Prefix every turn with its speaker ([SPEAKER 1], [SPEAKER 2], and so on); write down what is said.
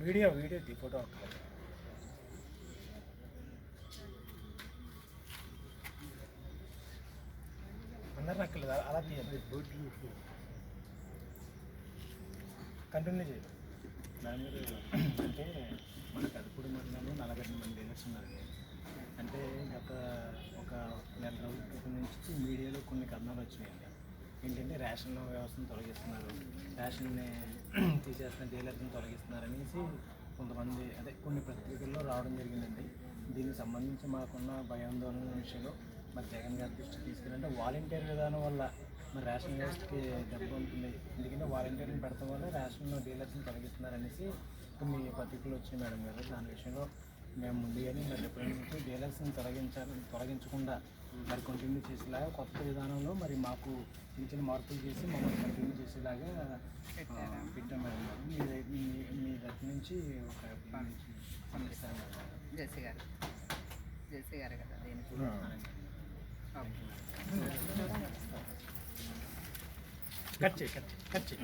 [SPEAKER 1] Video photo అక్కర్లేదు. అందరిని అక్కర్లేదు, అలా తీయాలి. కంటిన్యూ చేయాలి.
[SPEAKER 2] దాని మీద అంటే మన కదుపుడు మండలంలో 40 మంది డీలర్స్ ఉన్నారు. అంటే గత ఒక నెల రోజుల క్రితం నుంచి మీడియాలో కొన్ని కథనాలు వచ్చినాయండి. ఏంటంటే రేషన్ వ్యవస్థను తొలగిస్తున్నారు, రేషన్ని తీసేస్తున్న డీలర్ని తొలగిస్తున్నారు అనేసి కొంతమంది అదే కొన్ని పత్రికల్లో రావడం జరిగిందండి. దీనికి సంబంధించి మాకున్న భయాందోళన విషయంలో మరి జగన్ గారి దృష్టికి తీసుకెళ్ళంటే వాలంటీర్ విధానం వల్ల మరి రేషన్ వ్యవస్థకి దెబ్బ ఉంటుంది. ఎందుకంటే వాలంటీర్ని పెడతాం వల్ల రేషన్ డీలర్స్ని తొలగిస్తున్నారనేసి కొన్ని పత్రికలు వచ్చినాయి మేడం గారు. దాని విషయంలో మేము ముందుగానే మరి రిప్రజెంట్ డీలర్స్ని తొలగించకుండా మరి కంటిన్యూ చేసేలాగా కొత్త విధానంలో మరి మాకు చిన్న చిన్న మార్పులు చేసి మమ్మల్ని కంటిన్యూ చేసేలాగా పెట్టాం మేడం గారు. మీ దగ్గర నుంచి ఒక పంపిస్తాను మేడం.
[SPEAKER 3] జెసి గారు కదా దీనికి
[SPEAKER 1] కట్ చేయి